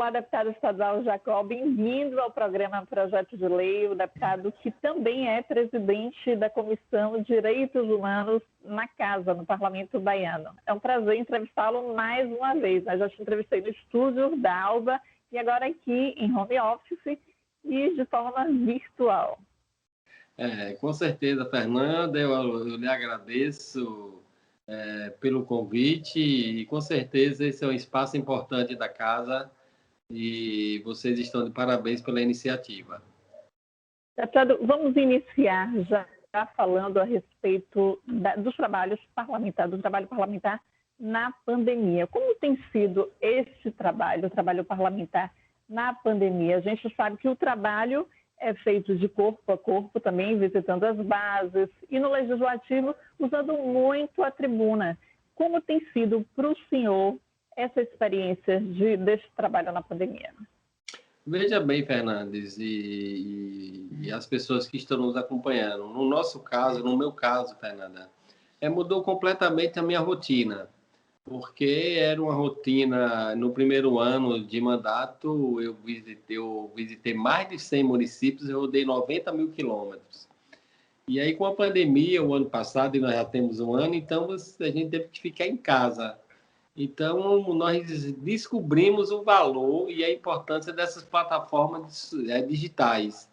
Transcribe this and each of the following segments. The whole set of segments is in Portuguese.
Olá, deputado estadual Jacó, bem-vindo ao programa Projeto de Lei, o deputado que também é presidente da Comissão de Direitos Humanos na Casa, no Parlamento Baiano. É um prazer entrevistá-lo mais uma vez. Eu já te entrevistei no estúdio da Alba e agora aqui em home office e de forma virtual. Com certeza, Fernanda, eu lhe agradeço pelo convite e com certeza esse é um espaço importante da casa e vocês estão de parabéns pela iniciativa. Deputado, vamos iniciar já falando a respeito dos trabalhos parlamentares, do trabalho parlamentar na pandemia. Como tem sido esse trabalho, o trabalho parlamentar na pandemia? A gente sabe que o trabalho é feito de corpo a corpo também, visitando as bases, e no Legislativo, usando muito a tribuna. Como tem sido para o senhor essa experiência desse trabalho na pandemia? Veja bem, Fernandes, e as pessoas que estão nos acompanhando. No nosso caso, no meu caso, Fernanda, mudou completamente a minha rotina, porque era uma rotina, no primeiro ano de mandato, eu visitei mais de 100 municípios, eu rodei 90 mil quilômetros. E aí, com a pandemia, o ano passado, e nós já temos um ano, então a gente teve que ficar em casa. Então, nós descobrimos o valor e a importância dessas plataformas digitais.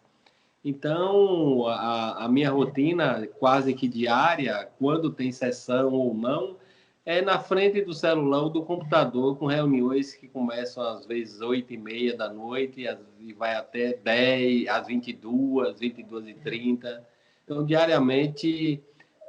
Então, a minha rotina quase que diária, quando tem sessão ou não, é na frente do celular ou do computador, com reuniões que começam às vezes 8h30 da noite e vai até 10, às 22, 22h30. Então, diariamente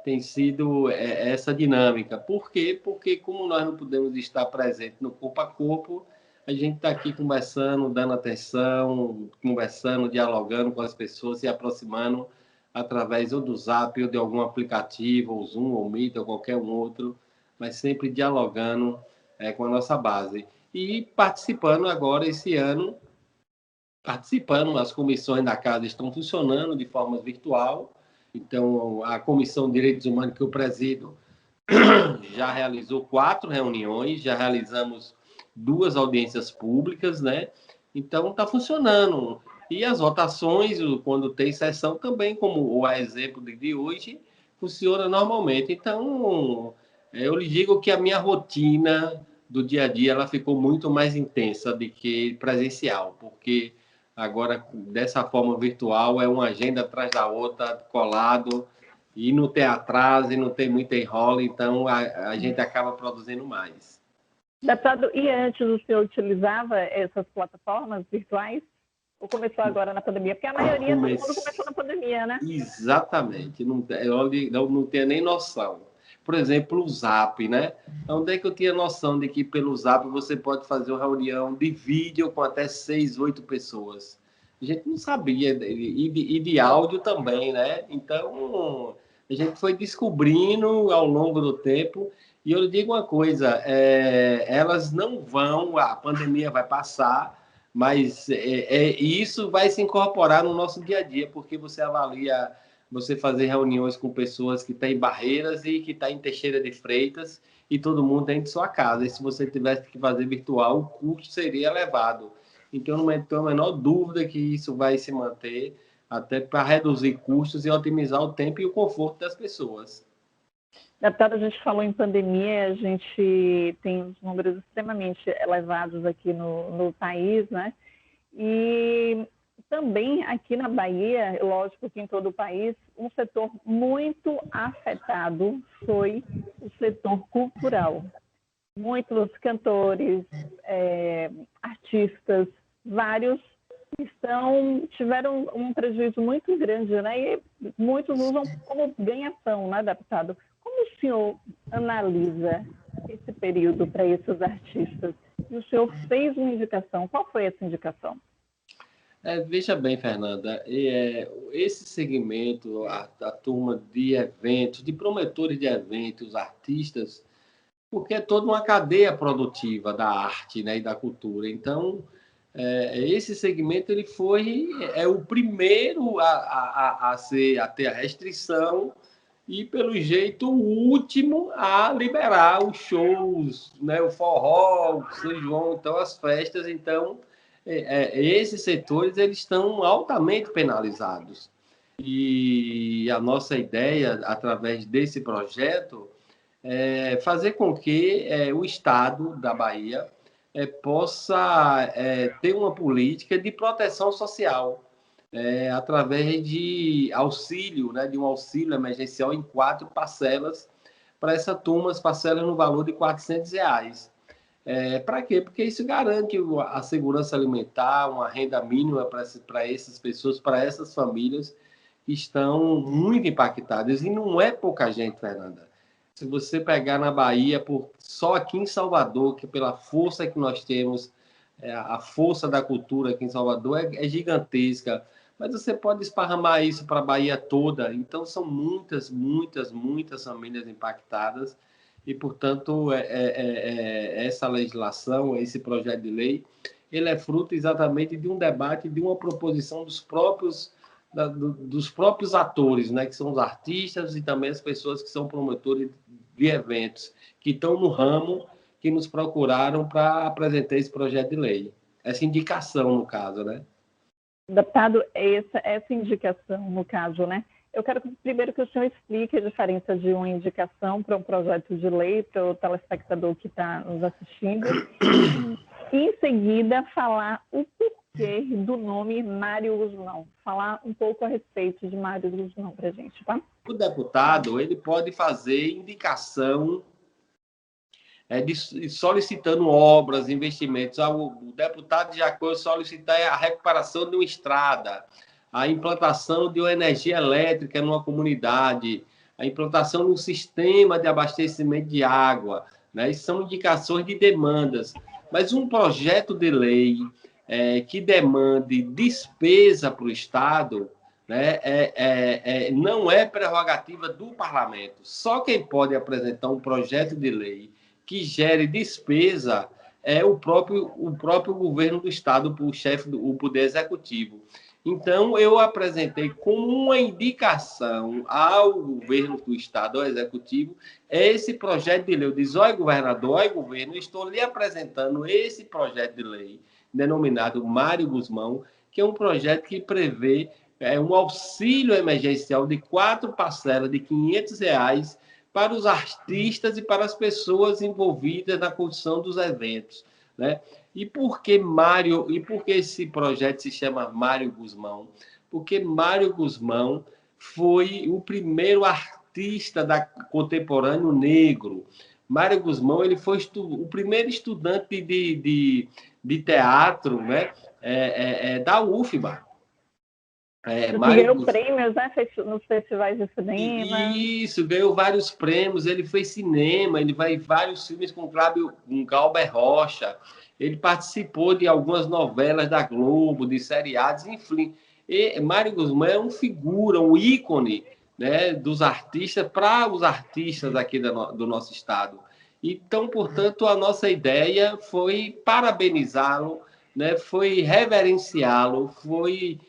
tem sido essa dinâmica. Por quê? Porque como nós não podemos estar presentes no corpo a corpo, a gente está aqui conversando, dando atenção, conversando, dialogando com as pessoas, se aproximando através ou do Zap ou de algum aplicativo, ou Zoom, ou Meet, ou qualquer um outro, mas sempre dialogando com a nossa base. E participando agora, esse ano, as comissões da casa estão funcionando de forma virtual. Então, a Comissão de Direitos Humanos que eu presido já realizou 4 reuniões, já realizamos 2 audiências públicas, né? Então, está funcionando. E as votações, quando tem sessão, também, como o exemplo de hoje, funciona normalmente. Então, eu lhe digo que a minha rotina do dia a dia ela ficou muito mais intensa do que presencial, porque agora, dessa forma virtual, é uma agenda atrás da outra, colado, e não tem atraso, e não tem muita enrola, então a gente acaba produzindo mais. Deputado, e antes o senhor utilizava essas plataformas virtuais? Ou começou agora na pandemia? Porque a maioria, todo mundo começou na pandemia, né? Exatamente. Eu não tenho nem noção. Por exemplo, o Zap, né? Onde é que eu tinha noção de que pelo Zap você pode fazer uma reunião de vídeo com até 6, 8 pessoas? A gente não sabia, e de áudio também, né? Então, a gente foi descobrindo ao longo do tempo. E eu lhe digo uma coisa, elas não vão, a pandemia vai passar, mas isso vai se incorporar no nosso dia a dia, porque você avalia, você fazer reuniões com pessoas que têm Barreiras e que estão em Teixeira de Freitas, e todo mundo dentro de sua casa. E se você tivesse que fazer virtual, o custo seria elevado. Então, não tenho a menor dúvida que isso vai se manter, até para reduzir custos e otimizar o tempo e o conforto das pessoas. Deputado, a gente falou em pandemia, a gente tem uns números extremamente elevados aqui no país, né? E também aqui na Bahia, lógico que em todo o país, um setor muito afetado foi o setor cultural. Muitos cantores, artistas, vários tiveram um prejuízo muito grande, né? E muitos usam como ganha-pão, né, deputado? Como o senhor analisa esse período para esses artistas? E o senhor fez uma indicação. Qual foi essa indicação? Veja bem, Fernanda, esse segmento, a turma de eventos, de promotores de eventos, artistas, porque é toda uma cadeia produtiva da arte, né, e da cultura. Então, esse segmento ele foi o primeiro a ter a restrição e, pelo jeito, o último a liberar os shows, né, o forró, o São João, então as festas. Então, esses setores eles estão altamente penalizados. E a nossa ideia, através desse projeto, é fazer com que o Estado da Bahia possa ter uma política de proteção social, através de auxílio, né, de um auxílio emergencial em 4 parcelas para essa turma, as parcelas no valor de R$ 400. Para quê? Porque isso garante a segurança alimentar, uma renda mínima para essas pessoas, para essas famílias que estão muito impactadas. E não é pouca gente, Fernanda. Se você pegar na Bahia, só aqui em Salvador, que pela força que nós temos, a força da cultura aqui em Salvador é gigantesca, mas você pode esparramar isso para a Bahia toda. Então, são muitas, muitas, muitas famílias impactadas e, portanto, essa legislação, esse projeto de lei, ele é fruto exatamente de um debate, de uma proposição dos próprios atores, né, que são os artistas e também as pessoas que são promotores de eventos, que estão no ramo, que nos procuraram para apresentar esse projeto de lei. Essa indicação, no caso, né? Deputado, essa indicação, no caso, né? Eu quero primeiro que o senhor explique a diferença de uma indicação para um projeto de lei, para o telespectador que está nos assistindo, e em seguida falar o porquê do nome Mário Guzmão. Falar um pouco a respeito de Mário Guzmão para a gente, tá? O deputado, ele pode fazer indicação solicitando obras, investimentos. O deputado já pode solicitar a recuperação de uma estrada, a implantação de uma energia elétrica numa comunidade, a implantação de um sistema de abastecimento de água, né? Isso são indicações de demandas. Mas um projeto de lei que demande despesa para o Estado, né, não é prerrogativa do parlamento. Só quem pode apresentar um projeto de lei que gere despesa é o próprio governo do Estado, o chefe o Poder Executivo. Então, eu apresentei como uma indicação ao governo do Estado, ao Executivo, esse projeto de lei. Eu disse, olha, governador, olha, governo, estou lhe apresentando esse projeto de lei, denominado Mário Guzmão, que é um projeto que prevê um auxílio emergencial de 4 parcelas de R$ 500 para os artistas e para as pessoas envolvidas na condução dos eventos, né? E por que esse projeto se chama Mário Guzmão? Porque Mário Guzmão foi o primeiro artista contemporâneo negro. Mário Guzmão ele foi o primeiro estudante de teatro, né? Da UFBA. Ganhou prêmios, né, nos festivais de cinema. Isso, ganhou vários prêmios. Ele fez cinema, ele vai em vários filmes com Glauber Rocha. Ele participou de algumas novelas da Globo, de seriados, enfim. Mário Guzmão é uma figura, um ícone, né, dos artistas para os artistas aqui do nosso estado. Então, portanto, a nossa ideia foi parabenizá-lo, né, foi reverenciá-lo, foi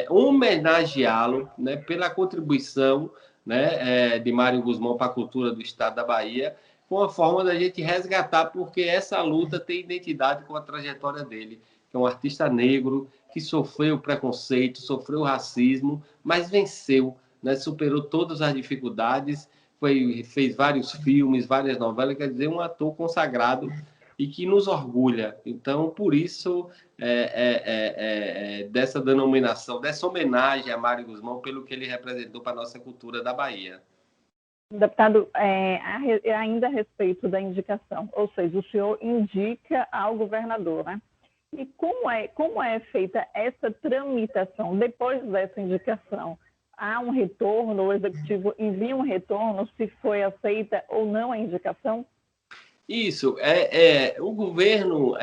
homenageá-lo, né, pela contribuição, né, de Mário Guzmão para a cultura do estado da Bahia, com a forma da gente resgatar, porque essa luta tem identidade com a trajetória dele, que é um artista negro que sofreu preconceito, sofreu racismo, mas venceu, né, superou todas as dificuldades, fez vários filmes, várias novelas, quer dizer, um ator consagrado e que nos orgulha. Então, por isso, dessa denominação, dessa homenagem a Mário Guzmão pelo que ele representou para a nossa cultura da Bahia. Deputado, ainda a respeito da indicação, ou seja, o senhor indica ao governador, né? E como é feita essa tramitação depois dessa indicação? Há um retorno, o executivo envia um retorno se foi aceita ou não a indicação? Isso, o governo,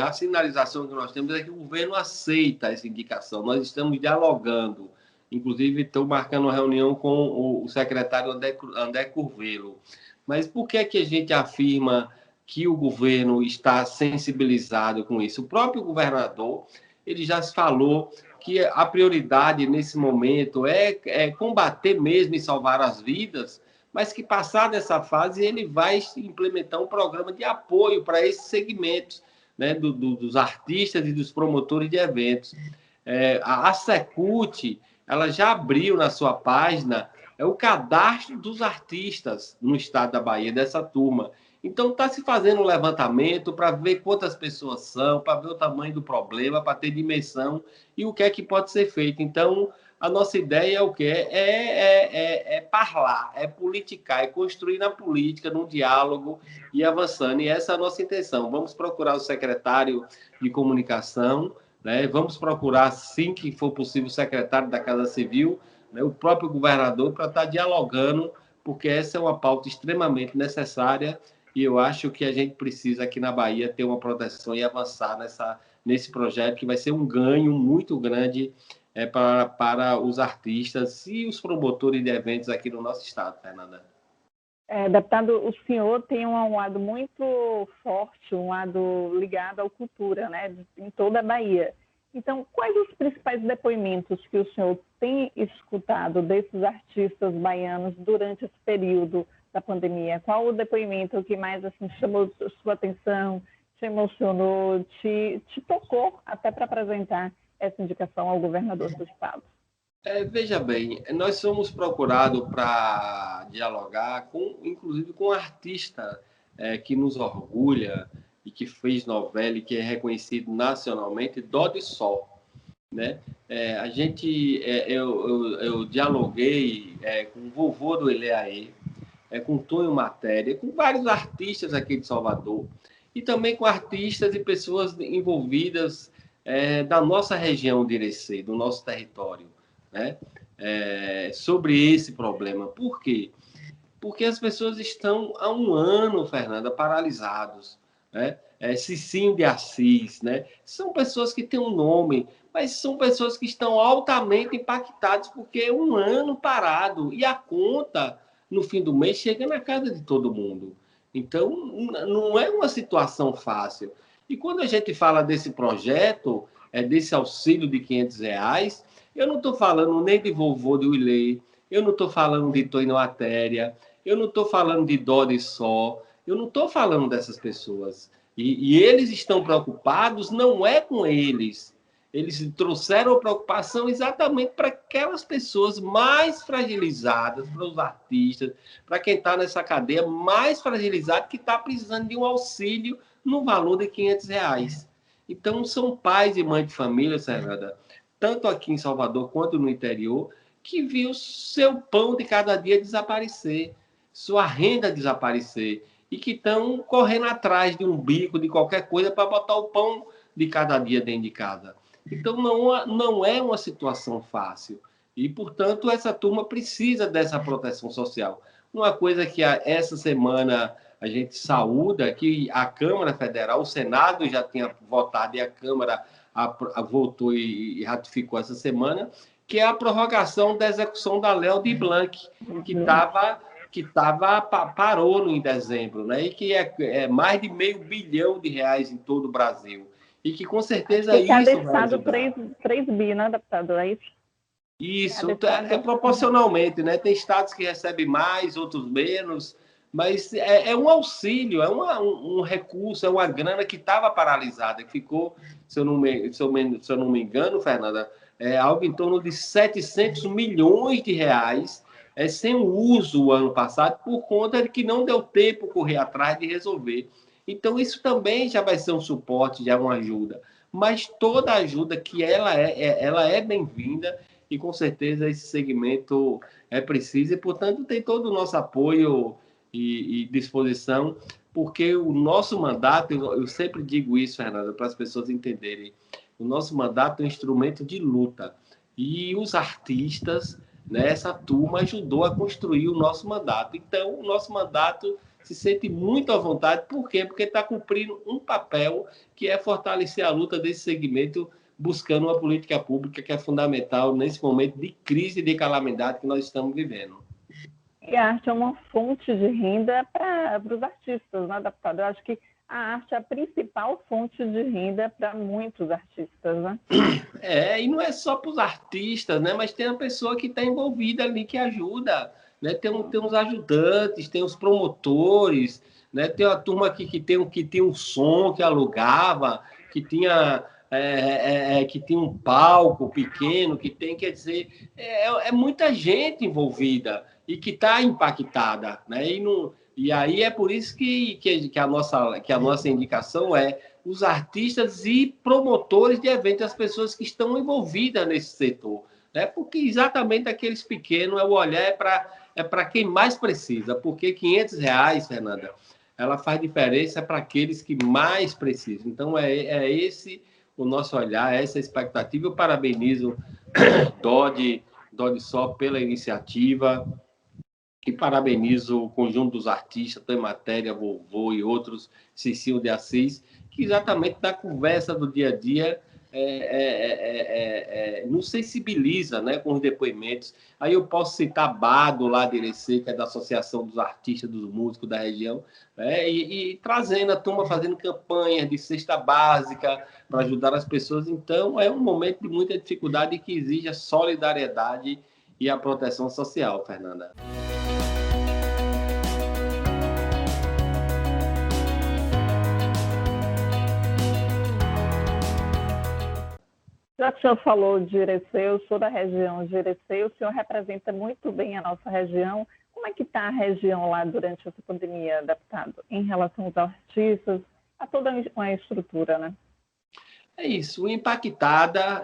a sinalização que nós temos é que o governo aceita essa indicação. Nós estamos dialogando, inclusive estou marcando uma reunião com o secretário André Curvelo. Mas por que a gente afirma que o governo está sensibilizado com isso? O próprio governador, ele já falou que a prioridade nesse momento é combater mesmo e salvar as vidas, mas que, passada essa fase, ele vai implementar um programa de apoio para esses segmentos, né, dos artistas e dos promotores de eventos. A Secult, ela já abriu na sua página o cadastro dos artistas no estado da Bahia, dessa turma. Então, está se fazendo um levantamento para ver quantas pessoas são, para ver o tamanho do problema, para ter dimensão e o que é que pode ser feito. Então, a nossa ideia é o quê? É parlar, é politicar, é construir na política, no diálogo e avançando. E essa é a nossa intenção. Vamos procurar o secretário de comunicação, né? Vamos procurar, assim que for possível, o secretário da Casa Civil, né? O próprio governador, para estar dialogando, porque essa é uma pauta extremamente necessária e eu acho que a gente precisa aqui na Bahia ter uma proteção e avançar nesse projeto, que vai ser um ganho muito grande para os artistas e os promotores de eventos aqui no nosso estado, Fernanda. Deputado, o senhor tem um lado muito forte, um lado ligado à cultura, né, em toda a Bahia. Então, quais os principais depoimentos que o senhor tem escutado desses artistas baianos durante esse período da pandemia? Qual o depoimento que mais assim, chamou sua atenção, te emocionou, te tocou até para apresentar essa indicação ao governador do estado? Veja bem, nós somos procurados para dialogar, inclusive com um artista que nos orgulha e que fez novela e que é reconhecido nacionalmente, Dodi Sol, né? Eu dialoguei com o vovô do Eleaê, com Tonho Matéria, com vários artistas aqui de Salvador, e também com artistas e pessoas envolvidas da nossa região de Irecê, do nosso território, né? Sobre esse problema. Por quê? Porque as pessoas estão há um ano, Fernanda, paralisados, né? Cicinho de Assis, né? São pessoas que têm um nome, mas são pessoas que estão altamente impactadas porque é um ano parado e a conta no fim do mês chega na casa de todo mundo. Então, não é uma situação fácil. E quando a gente fala desse projeto, desse auxílio de R$ 500, eu não estou falando nem de vovô do Ilê, eu não estou falando de Tonho Matéria, eu não estou falando de Dodi só, eu não estou falando dessas pessoas. E eles estão preocupados, não é com eles. Eles trouxeram a preocupação exatamente para aquelas pessoas mais fragilizadas, para os artistas, para quem está nessa cadeia mais fragilizado, que está precisando de um auxílio no valor de R$ 500. Então, são pais e mães de família, Fernanda, tanto aqui em Salvador quanto no interior, que viu seu pão de cada dia desaparecer, sua renda desaparecer, e que estão correndo atrás de um bico, de qualquer coisa, para botar o pão de cada dia dentro de casa. Então, não é uma situação fácil. E, portanto, essa turma precisa dessa proteção social. Uma coisa que essa semana a gente saúda, que a Câmara Federal, o Senado já tinha votado e a Câmara votou e ratificou essa semana, que é a prorrogação da execução da Lei Aldir Blanc, que parou em dezembro, né? E que é mais de R$500 bilhão em todo o Brasil. E que, com certeza, isso cada vai estado ajudar. 3 bi, né, deputado? É isso? Isso, proporcionalmente, né? Tem estados que recebem mais, outros menos, mas é um auxílio, um recurso, é uma grana que estava paralisada, que ficou, se eu não me engano, Fernanda, algo em torno de R$700 milhões sem uso o ano passado, por conta de que não deu tempo correr atrás de resolver. Então, isso também já vai ser um suporte, já uma ajuda. Mas toda ajuda que ela é bem-vinda, e com certeza esse segmento é preciso, e, portanto, tem todo o nosso apoio e disposição, porque o nosso mandato, eu sempre digo isso, Fernanda, para as pessoas entenderem, o nosso mandato é um instrumento de luta, e os artistas, né, essa turma ajudou a construir o nosso mandato. Então, o nosso mandato se sente muito à vontade. Por quê? Porque está cumprindo um papel que é fortalecer a luta desse segmento, buscando uma política pública que é fundamental nesse momento de crise e de calamidade que nós estamos vivendo. E a arte é uma fonte de renda para os artistas, né, deputado? Eu acho que a arte é a principal fonte de renda para muitos artistas, né? E não é só para os artistas, né? Mas tem a pessoa que está envolvida ali, que ajuda, né? Tem uns ajudantes, tem os promotores, né? Tem uma turma aqui que tem um som que alugava, que tinha que tinha um palco pequeno, quer dizer, é muita gente envolvida e que está impactada, né? E aí é por isso que a nossa indicação é os artistas e promotores de eventos, as pessoas que estão envolvidas nesse setor, né? Porque exatamente aqueles pequenos, o olhar é para quem mais precisa, porque R$ 500, Fernanda, ela faz diferença para aqueles que mais precisam. Então, é esse o nosso olhar, essa expectativa. Eu parabenizo Dodi Só pela iniciativa e parabenizo o conjunto dos artistas, Tem Matéria, Vovô e outros, Cicinho de Assis, que exatamente na conversa do dia a dia nos sensibiliza, né, com os depoimentos. Aí eu posso citar Bado, lá de Irecê, que é da Associação dos Artistas, dos Músicos da região, né, e trazendo a turma, fazendo campanhas de cesta básica para ajudar as pessoas. Então, é um momento de muita dificuldade que exige a solidariedade e a proteção social, Fernanda. Já que o senhor falou de Irecê, eu sou da região de Irecê, o senhor representa muito bem a nossa região. Como é que está a região lá durante essa pandemia, adaptado em relação aos artistas, a toda uma estrutura, né? É isso, impactada,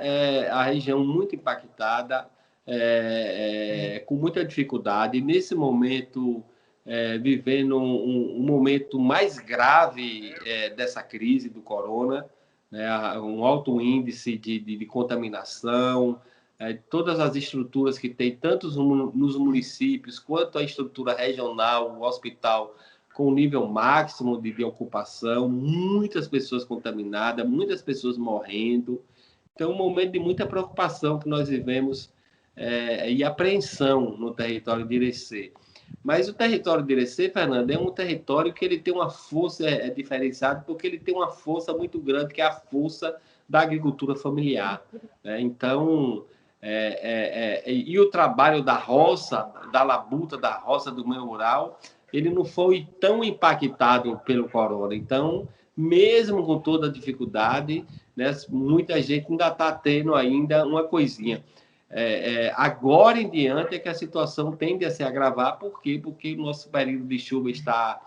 a região muito impactada, com muita dificuldade. Nesse momento, vivendo um momento mais grave dessa crise do corona, né, um alto índice de contaminação, todas as estruturas que tem, tanto nos municípios quanto a estrutura regional, o hospital, com nível máximo de ocupação, muitas pessoas contaminadas, muitas pessoas morrendo. Então, um momento de muita preocupação que nós vivemos e apreensão no território de Irecê. Mas o território de Irecê, Fernando, é um território que ele tem uma força diferenciada, porque ele tem uma força muito grande, que é a força da agricultura familiar. Né? Então, e o trabalho da roça, da labuta da roça, do meio rural, ele não foi tão impactado pelo corona. Então, mesmo com toda a dificuldade, né, muita gente ainda está tendo ainda uma coisinha. Agora em diante é que a situação tende a se agravar. Por quê? Porque o nosso período de chuva está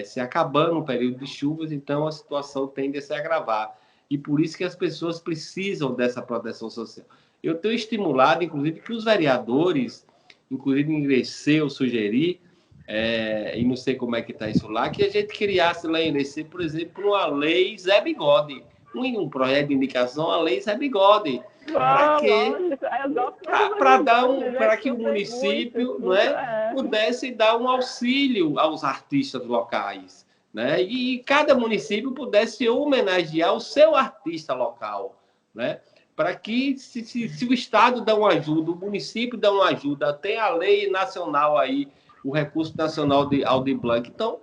se acabando, o período de chuvas, então a situação tende a se agravar. E por isso que as pessoas precisam dessa proteção social. Eu tenho estimulado, inclusive, que os vereadores, inclusive em Irecê, eu sugeri, e não sei como é que está isso lá, que a gente criasse lá em Irecê, por exemplo, uma lei Zé Bigode, um projeto de indicação, a lei Zé Bigode. Para quê? Para que o município, não pudesse dar um auxílio aos artistas locais, né? E cada município pudesse homenagear o seu artista local, né? Para que, se o Estado dá uma ajuda, o município dá uma ajuda, tem a lei nacional aí, o recurso nacional de Aldir Blanc. Então,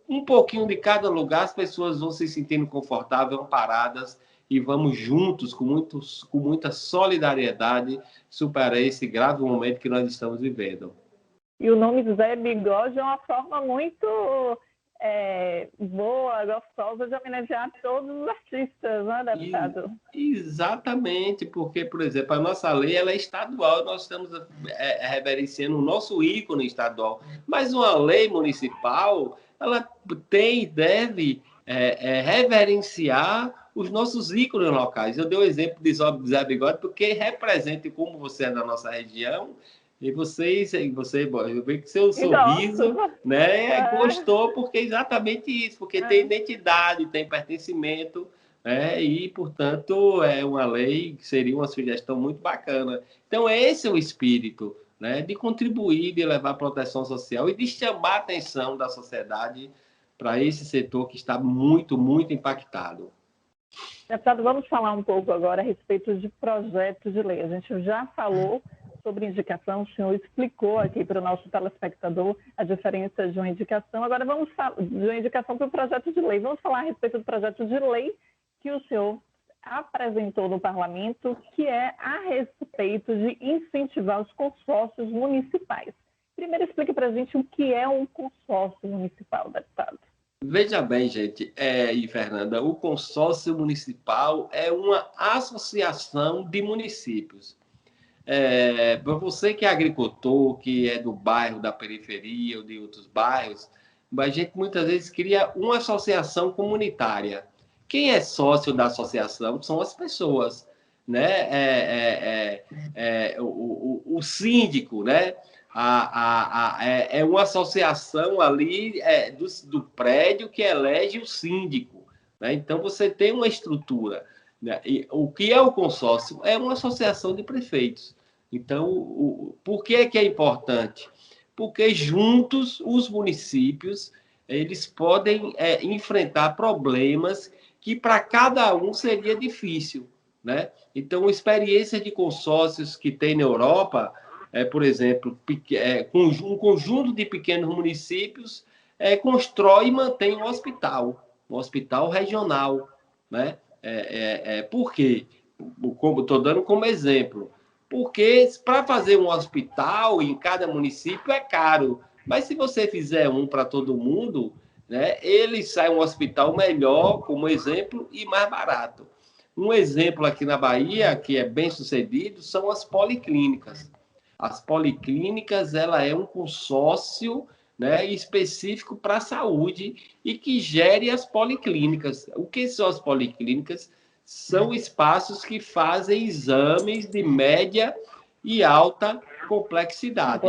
um pouquinho de cada lugar, as pessoas vão se sentindo confortáveis, amparadas, e vamos juntos, com muita solidariedade, superar esse grave momento que nós estamos vivendo. E o nome Zé Bigode é uma forma muito boa, gostosa de homenagear todos os artistas, né, deputado? Exatamente, porque, por exemplo, a nossa lei ela é estadual, nós estamos reverenciando o nosso ícone estadual, mas uma lei municipal, ela tem e deve reverenciar os nossos ícones locais. Eu dei o exemplo de Zé Bigode porque representa, como você é da nossa região, e você, eu vejo que seu sorriso, né, gostou, porque é exatamente isso, porque tem identidade, tem pertencimento, né, e, portanto, é uma lei que seria uma sugestão muito bacana. Então, esse é o espírito, né, de contribuir, de levar proteção social e de chamar a atenção da sociedade para esse setor que está muito, muito impactado. Deputado, vamos falar um pouco agora a respeito de projetos de lei. A gente já falou sobre indicação, o senhor explicou aqui para o nosso telespectador a diferença de uma indicação. Agora vamos falar de uma indicação para o projeto de lei. Vamos falar a respeito do projeto de lei que o senhor apresentou no parlamento, que é a respeito de incentivar os consórcios municipais. Primeiro, explique para a gente o que é um consórcio municipal, deputado. Veja bem, gente, e Fernanda, o consórcio municipal é uma associação de municípios. Para você que é agricultor, que é do bairro, da periferia ou de outros bairros, a gente muitas vezes cria uma associação comunitária. Quem é sócio da associação são as pessoas, né? O síndico, né? É uma associação ali do prédio que elege o síndico, né? Então, você tem uma estrutura, né? E o que é o consórcio? É uma associação de prefeitos. Então, por que é importante? Porque juntos os municípios eles podem enfrentar problemas que para cada um seria difícil, né? Então, experiência de consórcios que tem na Europa, por exemplo, um conjunto de pequenos municípios constrói e mantém um hospital regional, né? Por quê? Estou dando como exemplo. Porque para fazer um hospital em cada município é caro, mas se você fizer um para todo mundo, né, ele sai um hospital melhor, como exemplo, e mais barato. Um exemplo aqui na Bahia, que é bem sucedido, são as policlínicas. As policlínicas, ela é um consórcio, né, específico para a saúde e que gere as policlínicas. O que são as policlínicas? São espaços que fazem exames de média e alta complexidade.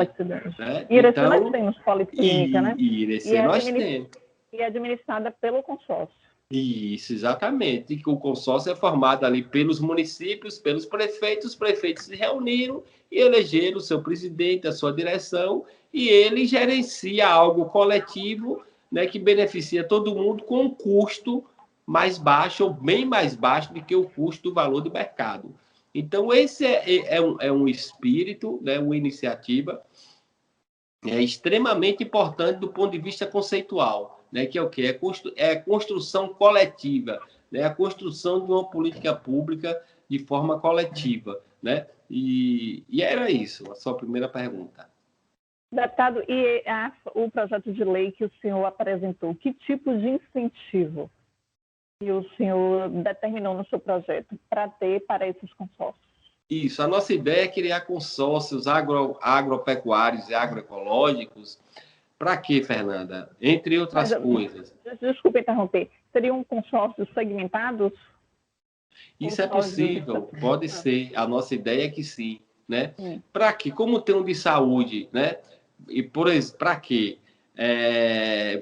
Né? Irecê nós temos policlínica, né? Irecê nós temos. E é administrada pelo consórcio. Isso, exatamente. E o consórcio é formado ali pelos municípios, pelos prefeitos. Os prefeitos se reuniram e elegeram o seu presidente, a sua direção, e ele gerencia algo coletivo, né, que beneficia todo mundo com um custo mais baixo ou bem mais baixo do que o custo do valor do mercado. Então, esse é um espírito, né, uma iniciativa extremamente importante do ponto de vista conceitual, né, que é o quê? É a construção coletiva, né, a construção de uma política pública de forma coletiva. Né? E era isso, a sua primeira pergunta. Deputado, e o projeto de lei que o senhor apresentou, que tipo de incentivo que o senhor determinou no seu projeto para ter para esses consórcios? Isso, a nossa ideia é criar consórcios agropecuários e agroecológicos. Para quê, Fernanda? Entre outras coisas. Desculpe interromper. Seriam consórcios segmentados? Isso é possível, pode ser. A nossa ideia é que sim. Né? Para quê? Como tem um de saúde, né? E para quê?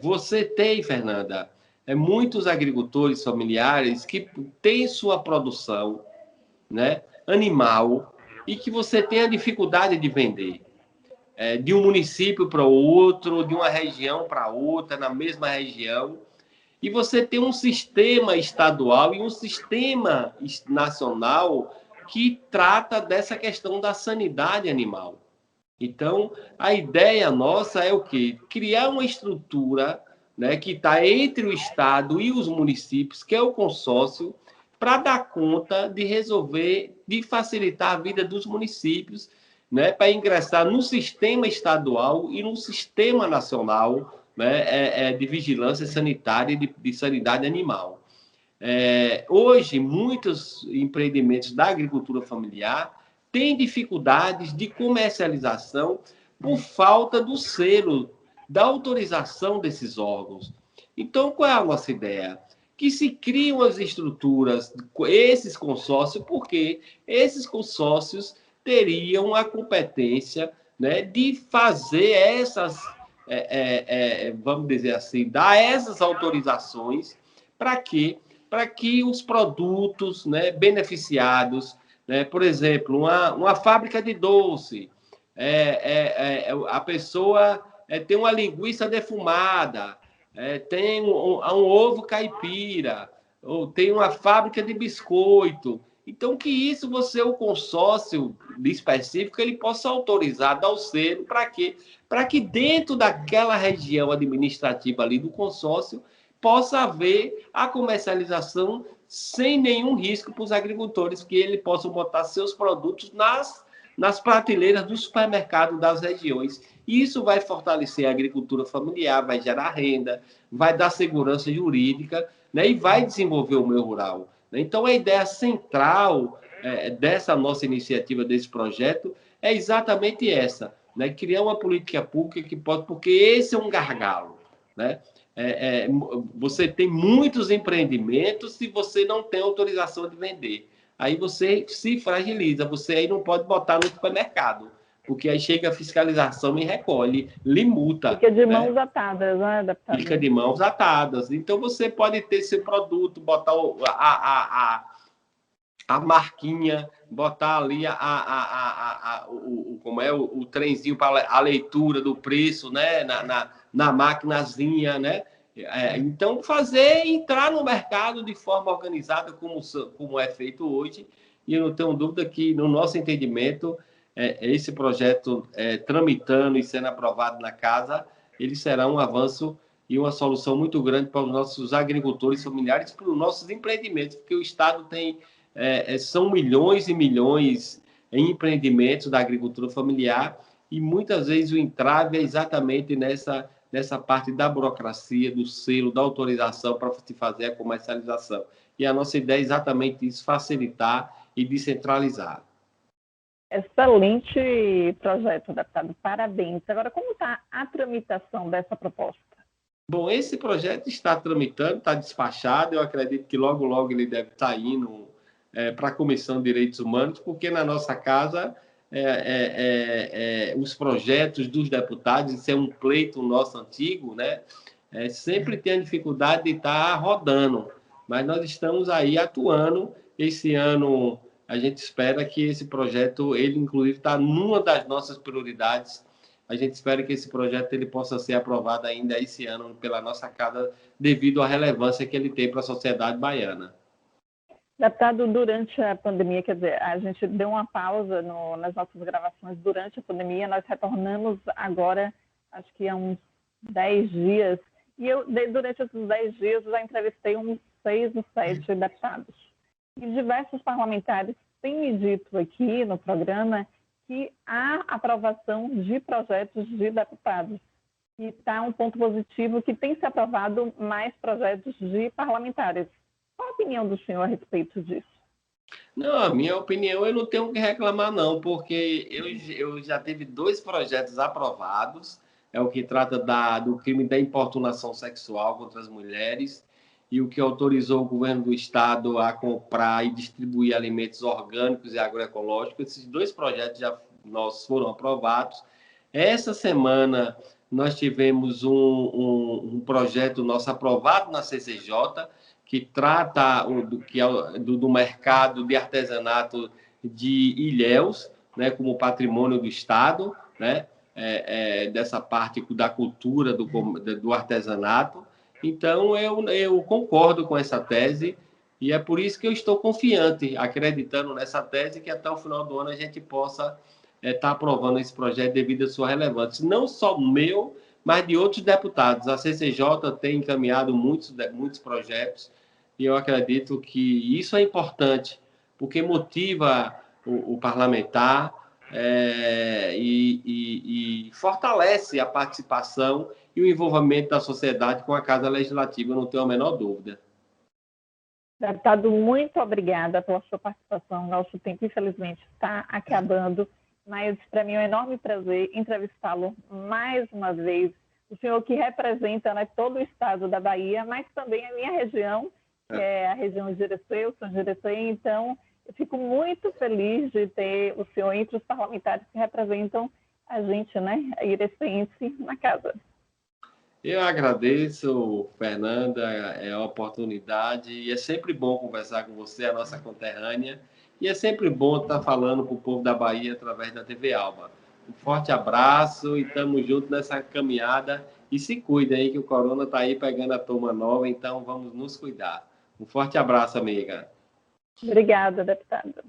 Você tem, Fernanda, muitos agricultores familiares que têm sua produção, né, animal e que você tem a dificuldade de vender. De um município para outro, de uma região para outra, na mesma região. E você tem um sistema estadual e um sistema nacional que trata dessa questão da sanidade animal. Então, a ideia nossa é o quê? Criar uma estrutura, né, que está entre o Estado e os municípios, que é o consórcio, para dar conta de resolver, de facilitar a vida dos municípios, né, para ingressar no sistema estadual e no sistema nacional, né, de vigilância sanitária e de sanidade animal. Hoje, muitos empreendimentos da agricultura familiar têm dificuldades de comercialização por falta do selo, da autorização desses órgãos. Então, qual é a nossa ideia? Que se criam as estruturas, esses consórcios, porque esses consórcios teriam a competência, né, de fazer essas, vamos dizer assim, dar essas autorizações para quê? Para que os produtos, né, beneficiados, né, por exemplo, uma fábrica de doce, a pessoa tem uma linguiça defumada, tem um ovo caipira, ou tem uma fábrica de biscoito. Então, que isso o consórcio específico, ele possa autorizar, dar o selo, para quê? Para que dentro daquela região administrativa ali do consórcio, possa haver a comercialização sem nenhum risco para os agricultores, que eles possam botar seus produtos nas prateleiras do supermercado das regiões. E isso vai fortalecer a agricultura familiar, vai gerar renda, vai dar segurança jurídica, né, e vai desenvolver o meio rural. Então, a ideia central dessa nossa iniciativa, desse projeto, é exatamente essa, né, criar uma política pública que pode, porque esse é um gargalo, né? Você tem muitos empreendimentos se você não tem autorização de vender. Aí você se fragiliza, você aí não pode botar no supermercado, porque aí chega a fiscalização e recolhe, lhe multa. Fica de mãos atadas, né, deputado? Fica de mãos atadas. Então você pode ter seu produto, botar a marquinha, botar ali o trenzinho para a leitura do preço, né, na maquinazinha, né? Então, entrar no mercado de forma organizada, como é feito hoje, e eu não tenho dúvida que, no nosso entendimento, esse projeto tramitando e sendo aprovado na casa, ele será um avanço e uma solução muito grande para os nossos agricultores familiares, para os nossos empreendimentos, porque o Estado tem, são milhões e milhões em empreendimentos da agricultura familiar, e muitas vezes o entrave é exatamente nessa parte da burocracia, do selo, da autorização para se fazer a comercialização. E a nossa ideia é exatamente isso, facilitar e descentralizar. Excelente projeto, deputado. Parabéns. Agora, como está a tramitação dessa proposta? Bom, esse projeto está tramitando, está despachado. Eu acredito que logo, logo ele deve estar indo para a Comissão de Direitos Humanos, porque na nossa casa os projetos dos deputados, isso é um pleito nosso antigo, né? Sempre tem a dificuldade de estar rodando, mas nós estamos aí atuando. Esse ano a gente espera que esse projeto, ele inclusive está numa das nossas prioridades. A gente espera que esse projeto ele possa ser aprovado ainda esse ano pela nossa casa, devido à relevância que ele tem para a sociedade baiana. Deputado, durante a pandemia, quer dizer, a gente deu uma pausa nas nossas gravações durante a pandemia, nós retornamos agora, acho que há uns 10 dias, e durante esses 10 dias, já entrevistei uns 6 ou 7 deputados. E diversos parlamentares têm me dito aqui no programa que há aprovação de projetos de deputados. E está um ponto positivo que tem se aprovado mais projetos de parlamentares. Qual a opinião do senhor a respeito disso? Não, a minha opinião, eu não tenho o que reclamar, não, porque eu já tive 2 projetos aprovados, é o que trata do crime da importunação sexual contra as mulheres, e o que autorizou o governo do Estado a comprar e distribuir alimentos orgânicos e agroecológicos. Esses 2 projetos foram aprovados. Essa semana, nós tivemos um projeto nosso aprovado na CCJ, que trata do mercado de artesanato de Ilhéus, né, como patrimônio do Estado, né, dessa parte da cultura do artesanato. Então, eu concordo com essa tese, e é por isso que eu estou confiante, acreditando nessa tese, que até o final do ano a gente possa estar aprovando esse projeto devido à sua relevância. Não só o meu, mas de outros deputados. A CCJ tem encaminhado muitos projetos, e eu acredito que isso é importante, porque motiva o parlamentar e fortalece a participação e o envolvimento da sociedade com a Casa Legislativa, eu não tenho a menor dúvida. Deputado, muito obrigada pela sua participação. Nosso tempo, infelizmente, está acabando, mas para mim é um enorme prazer entrevistá-lo mais uma vez. O senhor que representa, né, todo o estado da Bahia, mas também a minha região, que é a região de Irecê, o São Irecê. Então, eu fico muito feliz de ter o senhor entre os parlamentares que representam a gente, né, a irecense, na casa. Eu agradeço, Fernanda, a oportunidade, e é sempre bom conversar com você, a nossa conterrânea, e é sempre bom estar falando com o povo da Bahia através da TV Alba. Um forte abraço e estamos juntos nessa caminhada, e se cuida aí que o corona está aí pegando a turma nova, então vamos nos cuidar. Um forte abraço, amiga. Obrigada, deputada.